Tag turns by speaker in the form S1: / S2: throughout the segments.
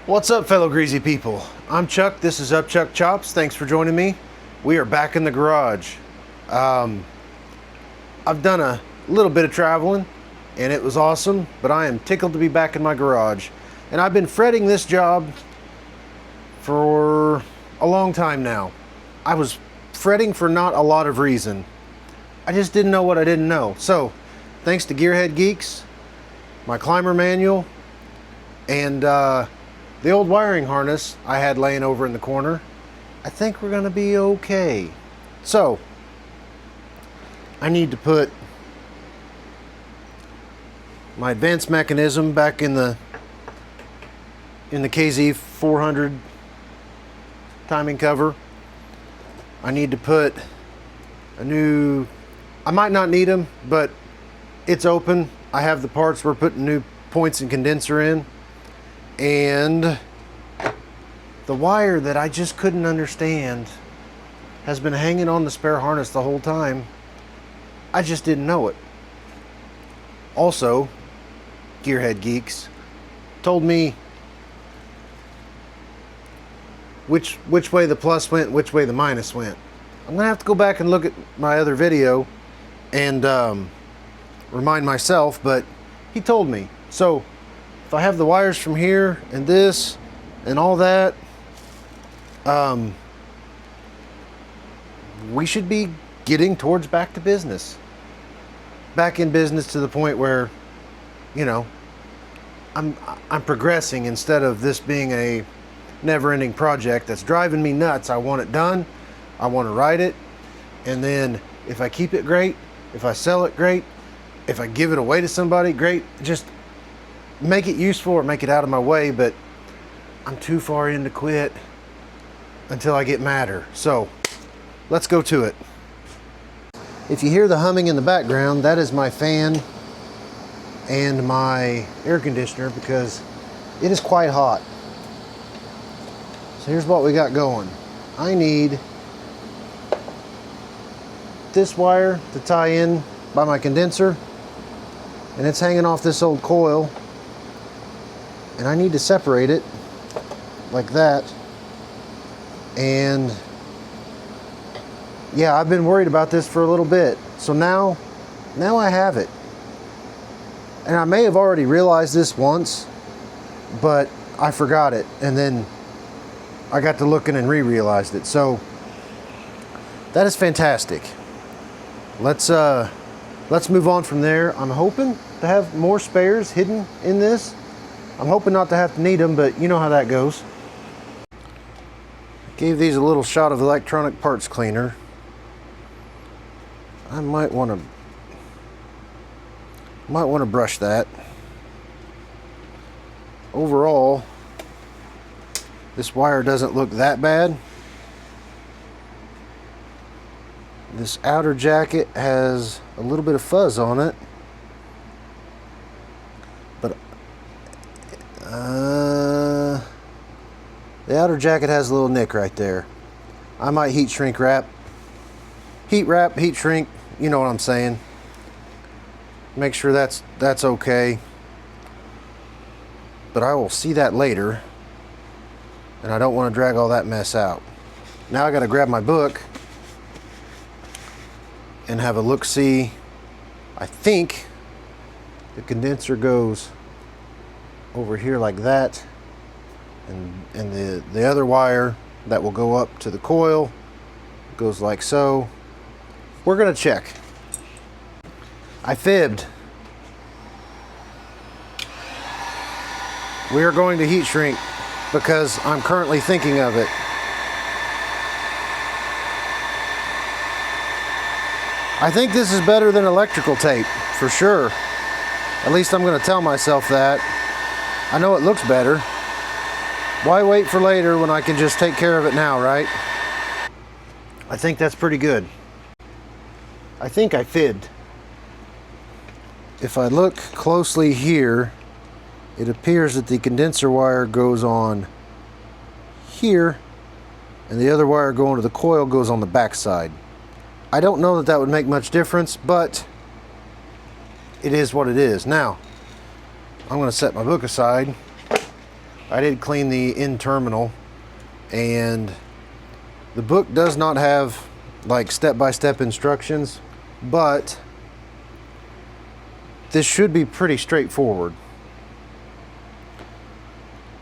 S1: What's up, fellow greasy people? I'm Chuck. This is Up Chuck Chops. Thanks for joining me. We are back in the garage. I've done a little bit of traveling and it was awesome, but I am tickled to be back in my garage. And I've been fretting this job for a long time now. I was fretting for not a lot of reason. I just didn't know what I didn't know. So, thanks to Gearhead Geeks, my climber manual, and the old wiring harness I had laying over in the corner, I think we're gonna be okay. So, I need to put my advanced mechanism back in the KZ400 timing cover. I need to put a new, I might not need them, but it's open. I have the parts. We're putting new points and condenser in. And the wire that I just couldn't understand has been hanging on the spare harness the whole time. I just didn't know it. Also, Gearhead Geeks told me which way the plus went, which way the minus went. I'm gonna have to go back and look at my other video and remind myself, but he told me. So if I have the wires from here and this and all that, we should be getting towards back to business. Back in business to the point where, you know, I'm progressing instead of this being a never-ending project that's driving me nuts. I want it done. I want to ride it. And then if I keep it, great. If I sell it, great. If I give it away to somebody, great. Just make it useful or make it out of my way, but I'm too far in to quit until I get madder. So let's go to it. If you hear the humming in the background, that is my fan and my air conditioner because it is quite hot. So here's what we got going. I need this wire to tie in by my condenser, and it's hanging off this old coil, and I need to separate it like that. And yeah, I've been worried about this for a little bit. So now I have it. And I may have already realized this once, but I forgot it. And then I got to looking and re-realized it. So that is fantastic. Let's move on from there. I'm hoping to have more spares hidden in this. I'm hoping not to have to need them, but you know how that goes. Gave these a little shot of electronic parts cleaner. I might want to brush that. Overall, this wire doesn't look that bad. This outer jacket has a little bit of fuzz on it, but the outer jacket has a little nick right there. I might heat wrap, heat shrink, you know what I'm saying. Make sure that's okay. But I will see that later, and I don't want to drag all that mess out. Now I got to grab my book and have a look-see. I think the condenser goes over here like that, and the other wire that will go up to the coil goes like so. We're gonna check. I fibbed. We are going to heat shrink because I'm currently thinking of it. I think this is better than electrical tape, for sure. At least I'm going to tell myself that. I know it looks better. Why wait for later when I can just take care of it now, right? I think that's pretty good. I think I fibbed. If I look closely here, it appears that the condenser wire goes on here, and the other wire going to the coil goes on the back side. I don't know that that would make much difference, but it is what it is. Now, I'm going to set my book aside. I did clean the end terminal, and the book does not have like step-by-step instructions, but this should be pretty straightforward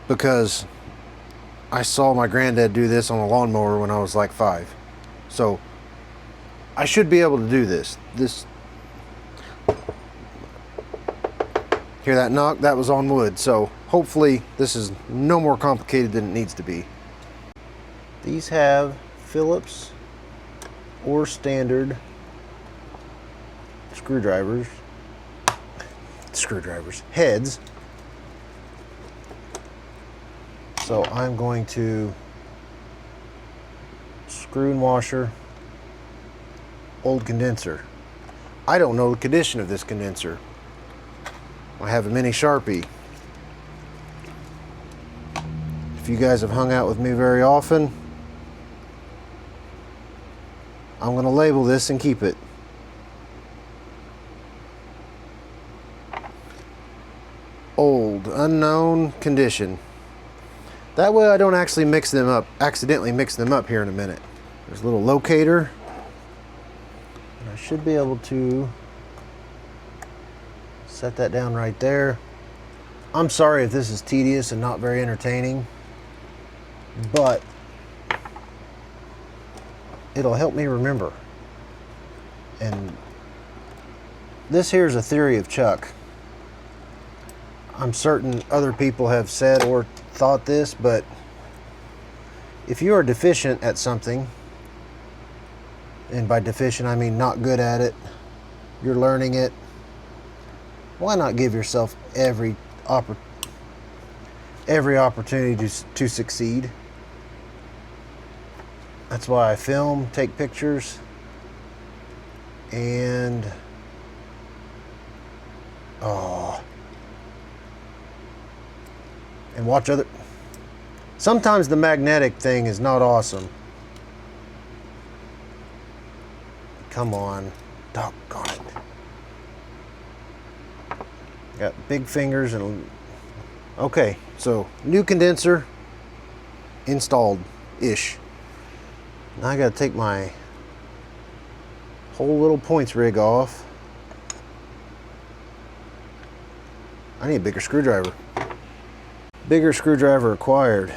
S1: because I saw my granddad do this on a lawnmower when I was like 5. So I should be able to do this. Hear that knock? That was on wood. So hopefully this is no more complicated than it needs to be. These have Phillips or standard heads. So I'm going to screw and washer, old condenser. I don't know the condition of this condenser. I have a mini Sharpie. If you guys have hung out with me very often, I'm going to label this and keep it. Old, unknown condition. That way I don't actually accidentally mix them up here in a minute. There's a little locator. And I should be able to set that down right there. I'm sorry if this is tedious and not very entertaining, but it'll help me remember. And this here is a theory of Chuck. I'm certain other people have said or thought this, but if you are deficient at something, and by deficient I mean not good at it, you're learning it, why not give yourself every opportunity to succeed? That's why I film, take pictures, and and watch other. Sometimes the magnetic thing is not awesome. Come on, doggone it. Got big fingers and okay, so new condenser installed-ish. Now I gotta take my whole little points rig off. I need a bigger screwdriver. Bigger screwdriver required.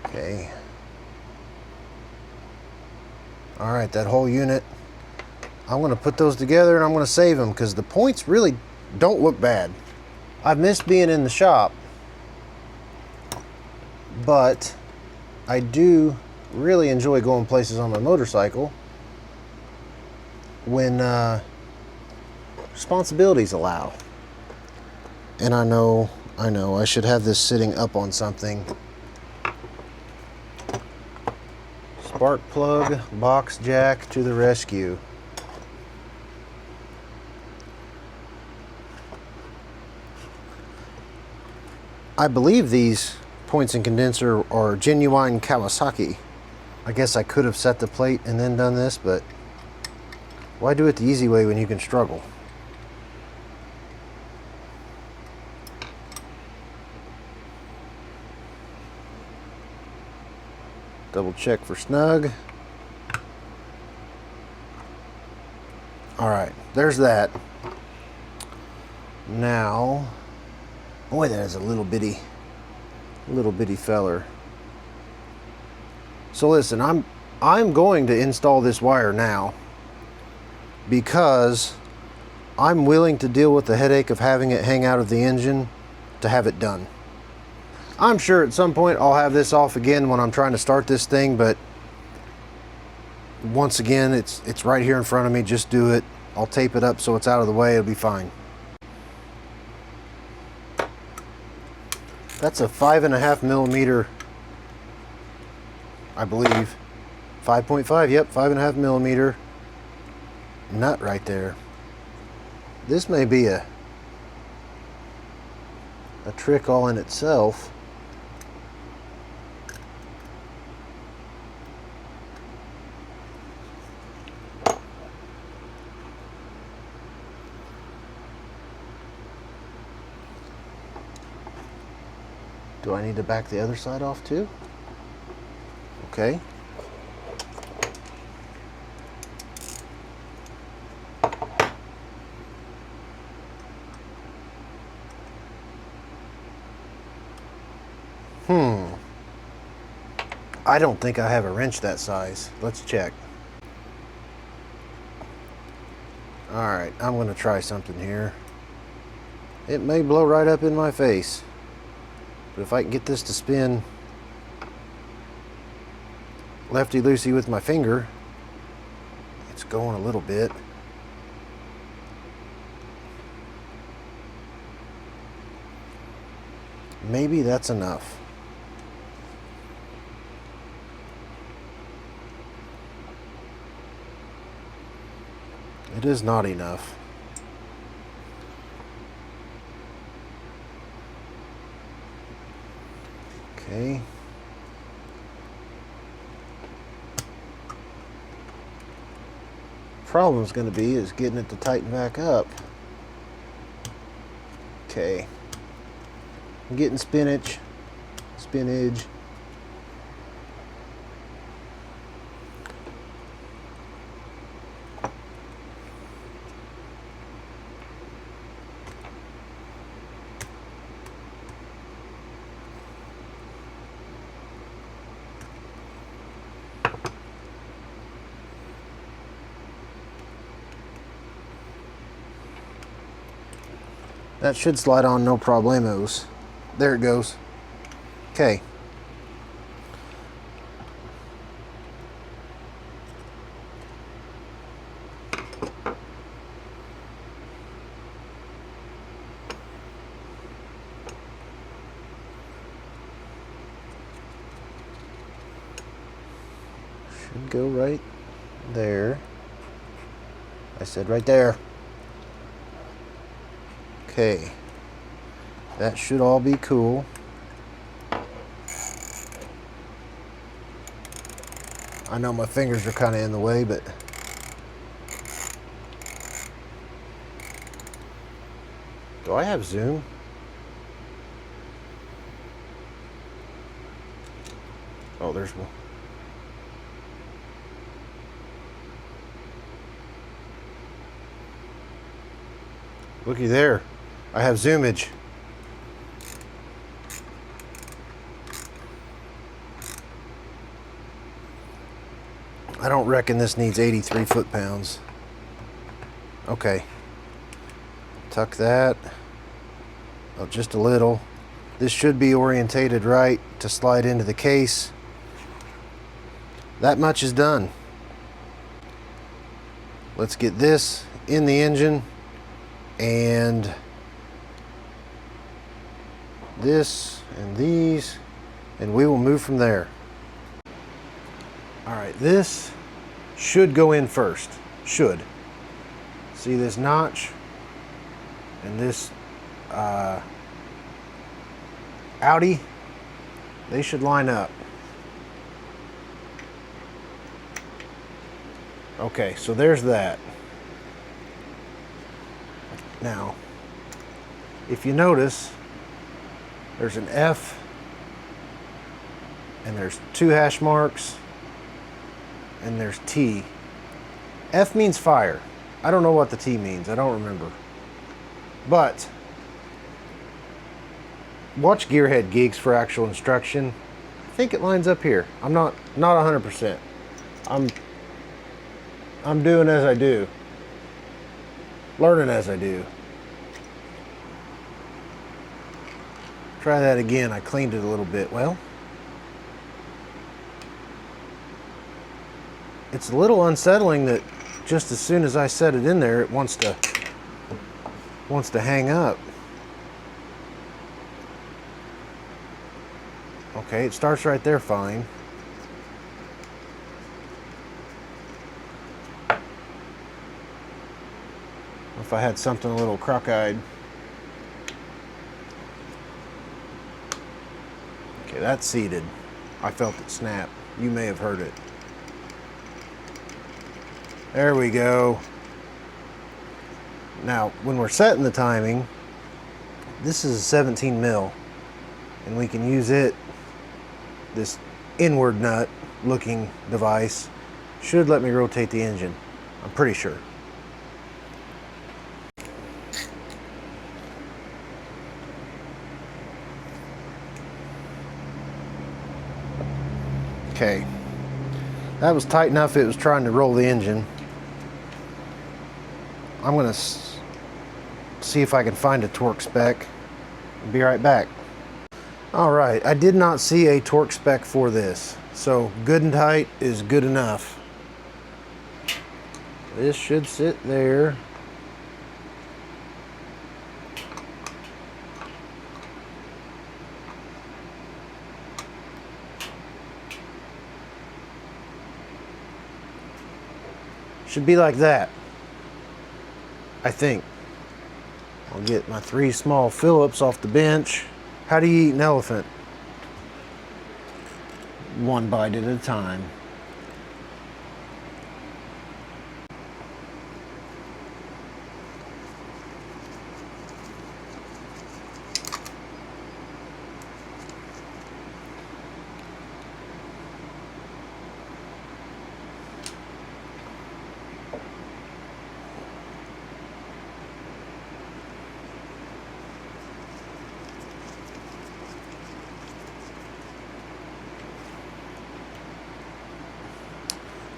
S1: Okay. All right, that whole unit. I'm going to put those together and I'm going to save them because the points really don't look bad. I've missed being in the shop, but I do really enjoy going places on my motorcycle when responsibilities allow. And I know, I should have this sitting up on something. Spark plug, box jack to the rescue. I believe these points and condenser are genuine Kawasaki. I guess I could have set the plate and then done this, but why do it the easy way when you can struggle? Double check for snug. All right, there's that. Now, boy, that is a little bitty feller. So listen, I'm going to install this wire now because I'm willing to deal with the headache of having it hang out of the engine to have it done. I'm sure at some point I'll have this off again when I'm trying to start this thing, but once again, it's right here in front of me. Just do it. I'll tape it up so it's out of the way. It'll be fine. That's a 5.5 millimeter, I believe. 5.5, yep, 5.5 millimeter nut right there. This may be a trick all in itself. Do I need to back the other side off too? Okay. I don't think I have a wrench that size. Let's check. Alright, I'm going to try something here. It may blow right up in my face. But if I can get this to spin lefty-loosey with my finger, it's going a little bit. Maybe that's enough. It is not enough. Okay. Problem's going to be is getting it to tighten back up. Okay. I'm getting spinach. That should slide on no problemos. There it goes. Okay. Should go right there. I said right there. Okay, that should all be cool. I know my fingers are kind of in the way, but do I have zoom? Oh, there's one. Looky there. I have zoomage. I don't reckon this needs 83 foot-pounds. Okay. Tuck that. Oh, just a little. This should be orientated right to slide into the case. That much is done. Let's get this in the engine. And this and these, and we will move from there. All right, this should go in first. Should. See this notch and this Audi? They should line up. Okay, so there's that. Now, if you notice, there's an F and there's 2 hash marks and there's T. F means fire. I don't know what the T means. I don't remember. But watch Gearhead Geeks for actual instruction. I think it lines up here. I'm not 100%. I'm doing as I do. Learning as I do. Try that again. I cleaned it a little bit. Well, it's a little unsettling that just as soon as I set it in there, it wants to hang up. Okay, it starts right there fine. If I had something a little crock-eyed. Okay, that's seated. I felt it snap. You may have heard it. There we go. Now, when we're setting the timing, this is a 17 mil. and we can use it. This inward nut looking device should let me rotate the engine, I'm pretty sure. Okay, that was tight enough it was trying to roll the engine. I'm gonna see if I can find a torque spec. I'll be right back. All right, I did not see a torque spec for this, so good and tight is good enough. This should sit there. Should be like that, I think. I'll get my 3 small Phillips off the bench. How do you eat an elephant? One bite at a time.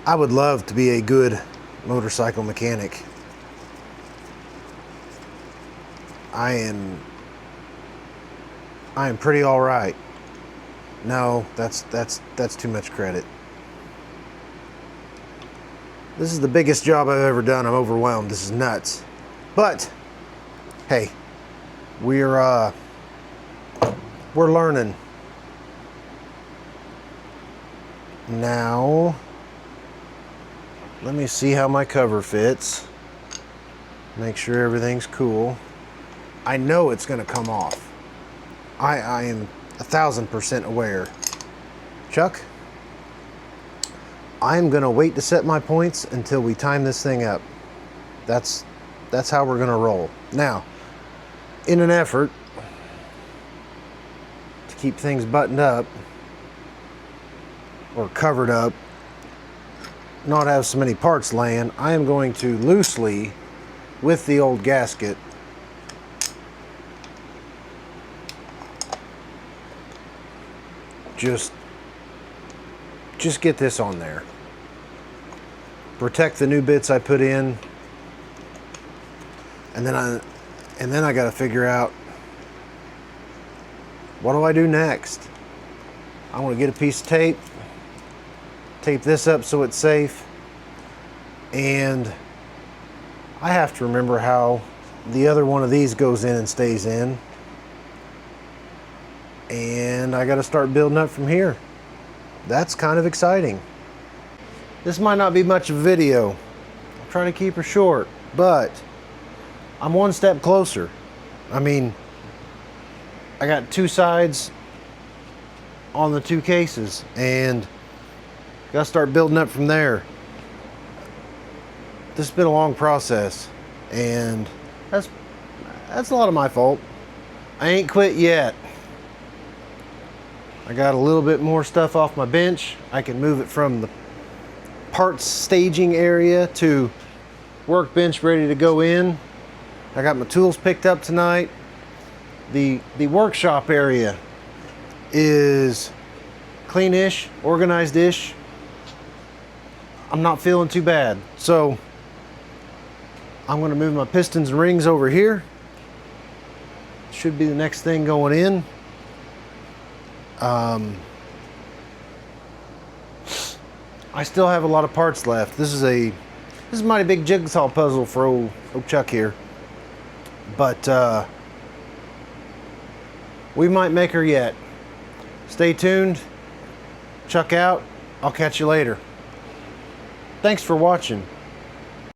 S1: I would love to be a good motorcycle mechanic. I am pretty all right. No, that's too much credit. This is the biggest job I've ever done. I'm overwhelmed. This is nuts. But hey, we're learning. Now, let me see how my cover fits. Make sure everything's cool. I know it's gonna come off. I am 1000% aware. Chuck, I'm gonna wait to set my points until we time this thing up. That's how we're gonna roll. Now, in an effort to keep things buttoned up or covered up, not have so many parts laying, I am going to loosely, with the old gasket, just get this on there. Protect the new bits I put in, and then I got to figure out, what do I do next? I want to get a piece of tape, tape this up so it's safe, and I have to remember how the other one of these goes in and stays in, and I got to start building up from here. That's kind of exciting. This might not be much of a video. I'm trying to keep her short, but I'm one step closer. I mean, I got 2 sides on the 2 cases, and gotta start building up from there. This has been a long process, and that's a lot of my fault. I ain't quit yet. I got a little bit more stuff off my bench. I can move it from the parts staging area to workbench ready to go in. I got my tools picked up tonight. The workshop area is clean-ish, organized-ish. I'm not feeling too bad. So I'm gonna move my pistons and rings over here. Should be the next thing going in. I still have a lot of parts left. This is a mighty big jigsaw puzzle for old Chuck here. But we might make her yet. Stay tuned. Chuck out. I'll catch you later. Thanks for watching.